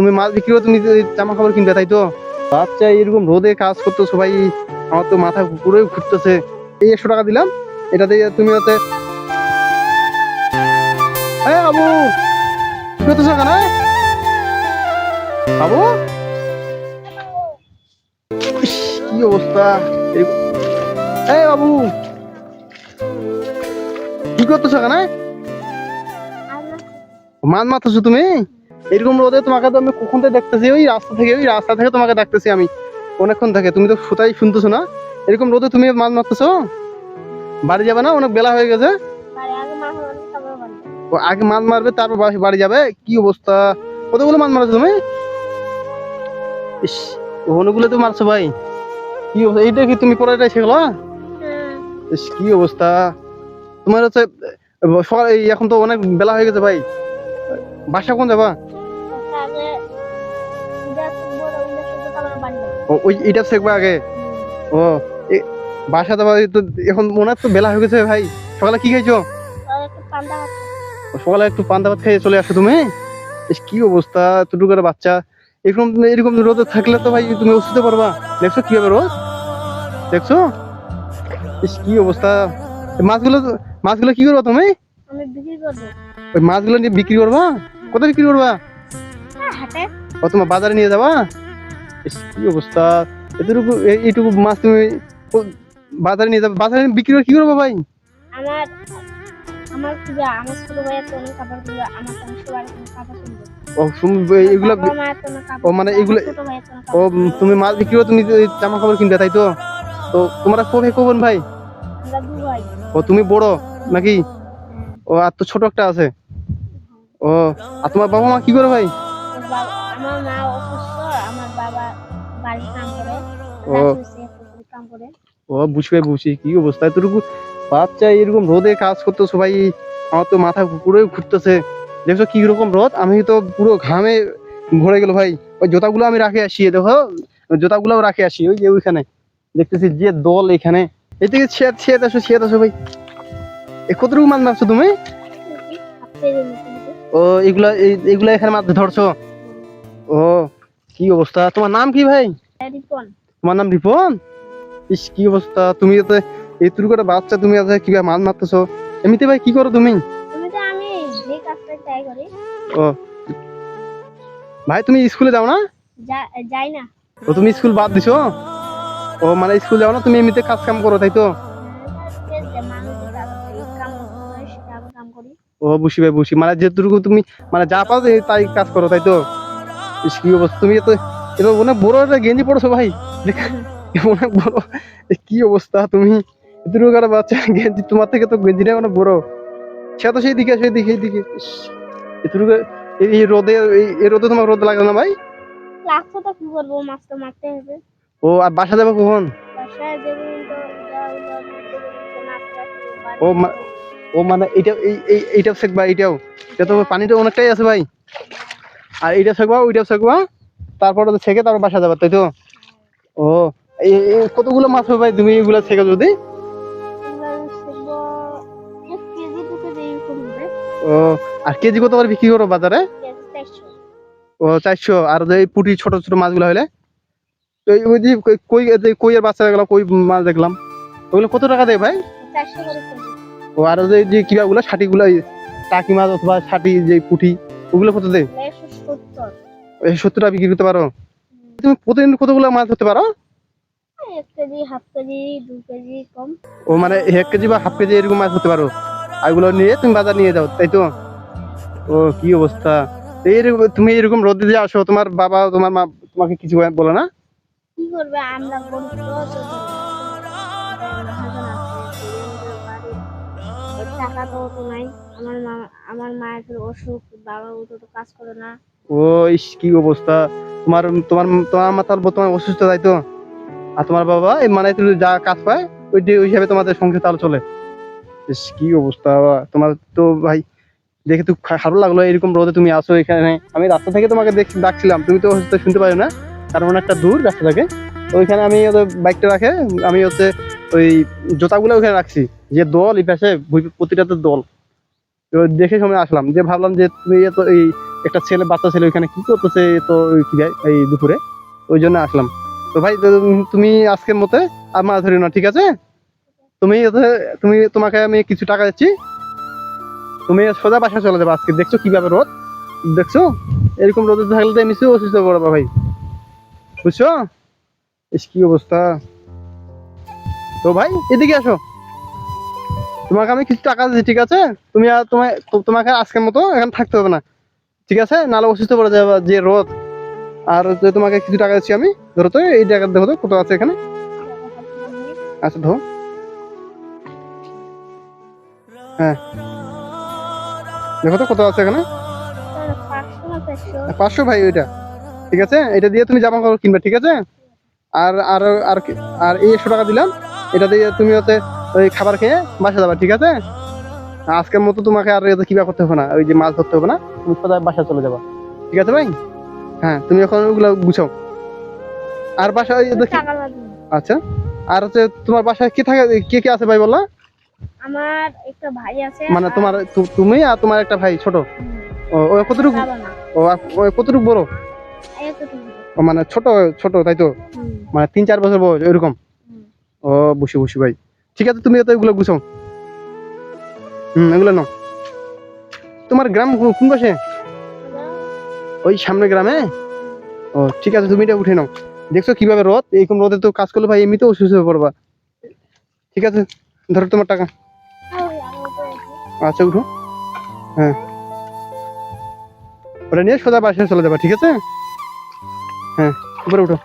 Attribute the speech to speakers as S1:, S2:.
S1: তুমি মাছ বিক্রি করে তুমি জামা কাপড় কিনবে, তাই তো? আচ্ছা, এরকম রোদে কাজ করতেছো ভাই, আমার তো মাথা পুরোই ঘুরতেছে। এই 100 টাকা দিলাম, এটা দিয়ে তুমি হচ্ছে বাবু কি করতেছো কেন বাবু? ইস, কি অবস্থা! বাবু কি করতেছো কেন? মাছ মারতেছো তুমি? এরকম রোদে তোমাকে তো আমি কখন থেকে দেখতেছি, ওই রাস্তা থেকে তোমাকে দেখতেছি আমি অনেকক্ষণ থেকে। তুমি তো কোথায় শুনতেছো না? এরকম রোদে তুমি মাছ মারতেছো? বাড়ি যাবে না? অনেক বেলা হয়ে গেছে। ও আগে মাছ মারবে, তারপর বাড়ি যাবে? কি অবস্থা! কতগুলো মাছ মারছো তুমি? ইস, অনেকগুলো তো মারছো ভাই। কি অবস্থা! এইটা কি তুমি পড়াটাই শিখলো? ইস, কি অবস্থা! তোমার হচ্ছে সকাল এখন তো অনেক বেলা হয়ে গেছে ভাই, বাসা কোন যাবা? ওই এটা শিখবা আগে। ও বাসা যাবা তো? এখন মনে হয় তো বেলা হয়ে গেছে ভাই। সকালে কি খাইছো? সকালে একটু পান্তা ভাত খেয়ে চলে আসো তুমি? ইস, কি অবস্থা! ছোট করে বাচ্চা এরকম এরকম রোদে থাকলে তো ভাই তুমি অসুস্থ পারবা। দেখছো কিভাবে রোদ, দেখছো? ইস, কি অবস্থা! মাছগুলো মাছগুলো কি করবা তুমি? ওই মাছগুলো নিয়ে বিক্রি করবা? কোথায় বিক্রি করবা? ও তোমার বাজারে নিয়ে যাবা? ইস, কি অবস্থা! এতটুকু এইটুকু মাছ তুমি বাজারে নিয়ে যাবে? বাজারে বিক্রি করে কি করবো ভাই?
S2: আমার আমার আমার ছোট ভাইয়ের তো অনেক কাপড় কিনবে, আমার তো সবার কাপড় কিনবে।
S1: ও এগুলা ও মানে এগুলো ও তুমি মাছ বিক্রি করে তুমি জামা কাপড় কিনবে, তাই তো? তো তোমরা কবে কখন ভাই?
S2: আমরা দু ভাই।
S1: ও তুমি বড় নাকি? ও আর তো ছোট একটা আছে। ও আর তোমার বাবা মা কি করে ভাই?
S2: আমার মা অসুস্থ, আমার বাবা বাড়ির কাম করে,
S1: ও
S2: কাম করে।
S1: ও বুঝি কি অবস্থা! এতটুকু বাচ্চা এরকম রোদে কাজ করতেছো ভাই, আমার তো মাথা পুরোই ঘুরতেছে। দেখছো কি রকম রোদ, আমি তো পুরো ঘামে ভরে গেল ভাই। ওই জুতাগুলো আমি রাখে আসি, দেখো জুতাগুলোও রাখে আসি ওই যে ওইখানে, দেখতেছি যে দল এখানে। এদিকে ছেদ আসো ভাই। কতটুকু মাছ মারছো তুমি? ও এগুলা এখানে মাছ ধরছো? ও কি অবস্থা! তোমার নাম কি ভাই?
S2: রিপন।
S1: তোমার নাম রিপন? ইস, কি অবস্থা! তুমি এত এইটুকু করে বাচ্চা, তুমি কিভাবে মাছ মারতেছো? এমনিতে ভাই কি করো তুমি?
S2: আমি যে কাজটা ট্রাই করি।
S1: ও ভাই, তুমি স্কুলে যাও না?
S2: যাই না।
S1: ও তুমি স্কুল বাদ দিছো? ও মানে স্কুল যাও না, তুমি এমনিতে কাজ কাম করো, তাই তো? ও বুঝি মানে যেটুকু তুমি মানে যা পাও তাই কাজ করো, তাই তো? ইস, কি অবস্থা! তুমি এত অনেক বড় একটা গেঞ্জি পড়ছো ভাই, অনেক বড়। কি অবস্থা! তুমি এতটুকু করে বাচ্চা গেঞ্জি, তোমার থেকে তো গেঞ্জিটা অনেক বড়। সে তো সেইদিকে এতটুকু এই রোদে, এই রোদে তোমার রোদ লাগে না ভাই?
S2: লাগছে তো, কি করবো, মাছ তো মারতে হবে।
S1: ও আর বাসা যাবে কখন?
S2: বাসায় যেদিন তো
S1: ও ও মানে এইটাও শেখবা? এটা তো পানিটা অনেকটাই আছে ভাই। আর এইটা শেখবা, ওইটাও শেখবা, তারপরে তো শেখে তারপর বাসা যাবে, তাই তো? ও কতগুলো মাছ হবে ভাই তুমি এগুলা শেখো যদি? ও আর কেজি কত করে বিক্রি করো বাজারে? ও 400। আর এই পুঁটি ছোট ছোট মাছগুলো হলে তো ওই যে কইয়ের বাচ্চা গুলো, কই মাছ দেখলাম, ওগুলো কত টাকা দেয় ভাই?
S2: 400 করে কেজি।
S1: ও আর যে কিবাগুলো ছাটিগুলো, টাকি মাছ অথবা ছাটি যে পুঁটি, ওগুলো কত দেয়?
S2: 170।
S1: 70 টাকা বিক্রি করতে পারো? তুমি প্রতিদিন কতগুলো মাছ ধরতে পারো?
S2: 1 কেজি, হাফ কেজি, 2 কেজি কম।
S1: ও মানে 1 কেজি বা হাফ কেজি এরকম মাছ ধরতে পারো, আর এগুলো নিয়ে তুমি বাজার নিয়ে যাও, তাই তো? ও কি অবস্থা! তুমি এরকম রোদে দিয়ে আসো, তোমার বাবা তোমার মা তোমাকে কিছু বলে না?
S2: কি করবে, আমরা গরিব তো, টাকা তো অত নাই। আমার মায়ের অসুখ, বাবা তো কাজ করে না।
S1: ও ইস, কি অবস্থা! তোমার তোমার তোমার মা তার বর্তমানে অসুস্থ, তাই তো? আর তোমার বাবা মানে তুমি যা কাজ পায় ওই হিসাবে তোমাদের সংসার তাহলে চলে। ইস, কি অবস্থা! তোমার তো ভাই দেখে তো খারাপ লাগলো, এরকম রোদে তুমি আসো এখানে। আমি রাস্তা থেকে তোমাকে ডাকছিলাম, তুমি তো হচ্ছে শুনতে পারো না, কারণ অনেকটা দূর রাস্তা থেকে। তো ওইখানে আমি বাইকটা রাখে আমি ওই জুতাগুলো ওখানে রাখছি, যে দল এই পাশে প্রতিটাতে দল। তো দেখে সময় আসলাম, যে ভাবলাম যে তুমি তো এই একটা ছেলে, বাচ্চা ছেলে ওইখানে কি করতেছে তো কি ভাই এই দুপুরে, ওই জন্য আসলাম। তো ভাই তুমি আজকের মতে আর মাছ ধরি না, ঠিক আছে? তুমি তোমাকে আমি কিছু টাকা দিচ্ছি, তুমি সোজা বাসায় চলে যাবে আজকে। দেখছো কিভাবে রোদ, দেখছো? এরকম রোদে থাকলে তো এমনিতেও অসুস্থ পড়বে ভাই, বুঝছো? ইস কি অবস্থা। তো ভাই এদিকে আসো, তোমাকে আমি কিছু টাকা দিচ্ছি, ঠিক আছে? তুমি আর তোমাকে আজকের মতো এখানে থাকতে হবে না, ঠিক আছে? নাহলে অসুস্থ পড়ে যাবে, যে রোদ। আর হচ্ছে তোমাকে কিছু টাকা দিচ্ছি আমি, ধরো তো এই টাকা, দেখো তো কত আছে এখানে। আচ্ছা ধরো, হ্যাঁ দেখো তো কত আছে এখানে। 500 ভাই ওইটা, ঠিক আছে? এটা দিয়ে তুমি জামা কাপড় কিনবে, ঠিক আছে? আর আর আর আর এই 100 টাকা দিলাম, এটা দিয়ে তুমি হচ্ছে ওই খাবার খেয়ে বাসা যাবে, ঠিক আছে? আজকের মতো তোমাকে আর এত কিবা করতে হবে না, ওই যে মাছ ধরতে হবে না, তুমি সোজা বাসা চলে যাবা, ঠিক আছে ভাই? হ্যাঁ তুমি এখন ওগুলো গুছাও। আর বাসায় দেখি, আচ্ছা। আর হচ্ছে তোমার বাসায় কে থাকে, কে কে আছে ভাই বললা?
S2: আমার একটা ভাই আছে,
S1: মানে তোমার তুমি আর তোমার একটা ভাই ছোট? ও ও কতটুকু, ও কতটুকু বড়? ও মানে ছোট, ছোট তাই তো, মানে 3-4 বছর বয়স এরকম? ও বুঝি বুঝি ভাই, ঠিক আছে তুমি তো এগুলো গুছাও। এগুলো নাও। তোমার গ্রাম কোন পাশে? ওই সামনে গ্রামে? ও ঠিক আছে, তুমি এটা উঠে নাও। দেখছো কিভাবে রোদ, এইরকম রোদে তো কাজ করলে ভাই এমনিতেও অসুস্থ হয়ে পড়বা, ঠিক আছে? ধরো তোমার টাকা। আচ্ছা উঠো, হ্যাঁ ওটা নিয়ে সোজা বাসায় চলে যাবা, ঠিক আছে? হ্যাঁ উপরে উঠো।